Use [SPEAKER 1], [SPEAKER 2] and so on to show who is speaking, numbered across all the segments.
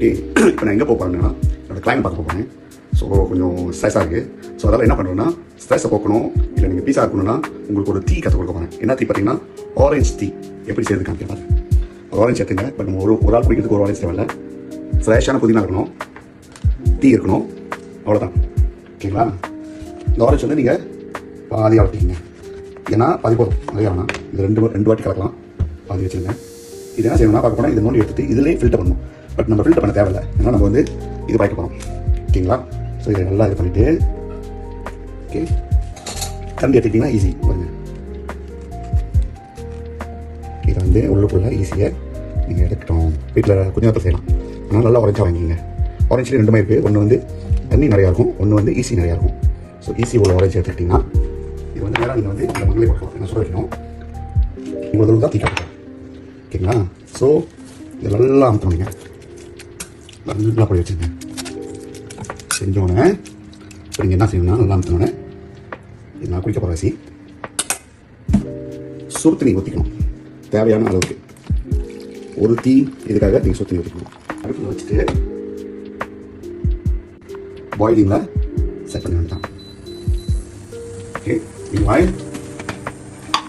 [SPEAKER 1] Okay, இப்போ நான் எங்கே போக போகிறேன்னா என்னோட கிளைண்ட் பார்க்க போகிறேன். ஸோ கொஞ்சம் ஸ்ட்ரெஸ்ஸாக இருக்குது. ஸோ அதெல்லாம் என்ன பண்ணுறோன்னா, ஸ்ட்ரெஸ்ஸை போக்கணும், இல்லை நீங்கள் பீஸாக இருக்கணும்னா உங்களுக்கு ஒரு டீ கற்றுக் கொடுக்க போகிறேன். என்ன டீ பார்த்தீங்கன்னா ஆரஞ்ச் டீ. எப்படி செய்யுது காமிக்கிறேன். ஆரஞ்ச் எடுத்துங்க. பட் நம்ம ஒரு ஆள் குடிக்கிறதுக்கு ஒரு ஆரஞ்ச் தேவையில்லை. ஃப்ரெஷ்ஷான புதினா இருக்கணும், டீ இருக்கணும், அவ்வளோதான். ஓகேங்களா? இந்த ஆரஞ்ச் வந்து நீங்கள் பாதி வளர்த்திக்கிங்க. ஏன்னா பாதி போதும், நிறையா வேணாம். இது ரெண்டு வாட்டி கலக்கலாம். பாதி வச்சுருங்க. இது என்ன செய்யணும்னா பார்க்க போனால் இதை நோண்டி எடுத்துட்டு இதிலே ஃபில்டர் பண்ணணும். பட் நம்ம ஃபில்டர் பண்ண தேவையில்லை, ஏன்னா நம்ம வந்து இது பாய்க்க போகிறோம். ஓகேங்களா? ஸோ இதை நல்லா இது பண்ணிவிட்டு, ஓகே, கரண்டி எடுத்துக்கிட்டிங்கன்னா ஈஸி பாருங்க. இதை வந்து உள்ளுக்குள்ள ஈஸியாக நீங்கள் எடுத்துட்டோம். வீட்டில் கொஞ்சம் நேரத்தில் செய்யலாம். ஆனால் நல்லா ஆரஞ்சாக வாங்கிங்க. ஆரஞ்சில் ரெண்டுமே இருக்குது. ஒன்று வந்து தண்ணி நிறையா இருக்கும், ஒன்று வந்து ஈஸி நிறையா இருக்கும். ஸோ ஈஸி உள்ள ஆரஞ்சு எடுத்துக்கிட்டிங்கன்னா இது வந்து நேராக நீங்கள் வந்து இந்த மங்களே பார்க்கலாம். என்ன சொல்ல வைக்கணும், உங்களுக்கு தான் தீ காட்டுறேன். ஓகேங்களா? ஸோ இதை நல்லா அமுத்தணும். நீங்கள் நல்லா போய் வச்சுருங்க. செஞ்சோடனே இப்போ நீங்கள் என்ன செய்யணும்னா, நல்லா அமுத்தினோடனே இது நான் குடிக்க போகிற அரிசி சுடு தண்ணி ஊற்றிக்கணும். தேவையான அளவுக்கு ஒரு டீ இதுக்காக நீங்கள் சுடு தண்ணி ஊற்றிக்கணும். அடுப்பில் வச்சுட்டு பாயிலிங்கில் செட் பண்ணி வேண்டாம். ஓகே, இது ஆயில்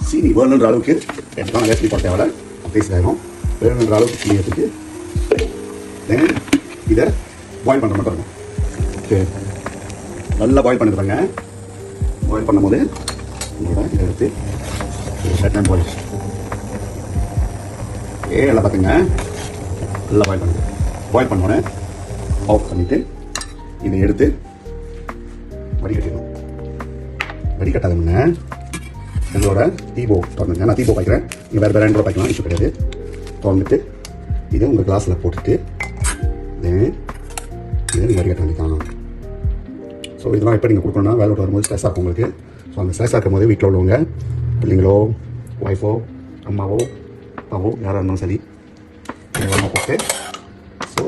[SPEAKER 1] சீனி வேணுன்ற அளவுக்கு எடுத்துக்கலாம். வேஸ்ட்லி போட தேவை, டேஸ்ட் ஆகிடும். வேணுன்ற அளவுக்கு சீனி எடுத்துட்டு தென் இதை பாயில் பண்ணுற மட்டும் இருக்கும். ஓகே, நல்லா பாயில் பண்ணி பாருங்க. பாயில் பண்ணும்போது உங்களோட இதை எடுத்து டைம் பாயில் நல்லா பார்த்துங்க. நல்லா பாயில் பண்ணுங்க. பாயில் பண்ணோடனே ஆஃப் பண்ணிவிட்டு இதை எடுத்து வடிகட்டிடணும். வடிகட்டாதுங்க எங்களோட டீபோ திறந்துங்க. நான் டீபோ பாய்க்கிறேன். நீங்கள் வேறு கூட பாய்க்கலாம், இஷ்யூ கிடையாது. திறந்துட்டு இதை உங்கள் கிளாஸில் போட்டுட்டு தென் இதை நீங்கள் வடிகட்ட வேண்டியதான். ஸோ இதெல்லாம் எப்போ நீங்கள் கொடுக்கணும்னா வேலை விட்டு வரும்போது ஸ்ட்ரெஸ்ஸாக இருக்கும் உங்களுக்கு. ஸோ அந்த ஸ்ட்ரெஸ்ஸாக இருக்கும் போது வீட்டில் உள்ளவங்க, பிள்ளைங்களோ, ஒய்ஃபோ, அம்மாவோ, அப்பாவோ, யாராக இருந்தாலும் சரி இதெல்லாம் போட்டு ஸோ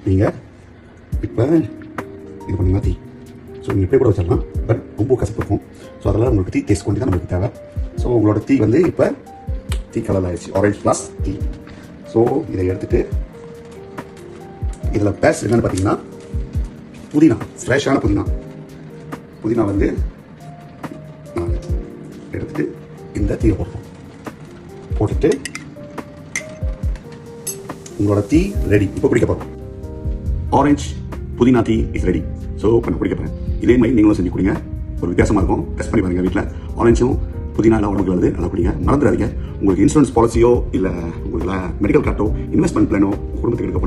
[SPEAKER 1] நீங்கள் இப்போ இது பண்ணிங்கன்னா டீ. ஸோ நீங்கள் இப்படி கூட வச்சிடலாம். பட் ரொம்ப கசப்பு இருக்கும். ஸோ அதெல்லாம் உங்களுக்கு டீ டேஸ்ட் கொண்டு தான் நம்மளுக்கு தேவை. ஸோ உங்களோட டீ வந்து இப்போ டீ கலர் ஆயிடுச்சு, ஆரஞ்ச் ப்ளஸ் டீ. ஸோ இதை எடுத்துகிட்டு இதில் பேஸ்ட் என்னென்னு பார்த்தீங்கன்னா புதினா, ஃப்ரெஷ்ஷான புதினா வந்து எடுத்துட்டு இந்த டீயை போட்டுட்டு உங்களோட டீ ரெடி. இப்போ குடிக்க போகிறோம். ஆரஞ்ச் புதினா டீ இஸ் ரெடி. ஸோ இப்போ நான் குடிக்க போகிறேன். இதே மாதிரி நீங்களும் செஞ்சு குடிங்க. ஒரு வித்தியாசமாக இருக்கும். டெஸ்ட் பண்ணி பாருங்கள் வீட்டில். ஆரஞ்சும் புதினா எல்லாம் உடம்புக்கு வருது, நல்லா குடிங்க. மறந்துடாதீங்க, உங்களுக்கு இன்சூரன்ஸ் பாலிசியோ இல்லை உங்களுக்கு மெடிக்கல் கார்டோ இன்வெஸ்ட்மெண்ட் பிளானோ குடும்பத்துக்கு எடுக்க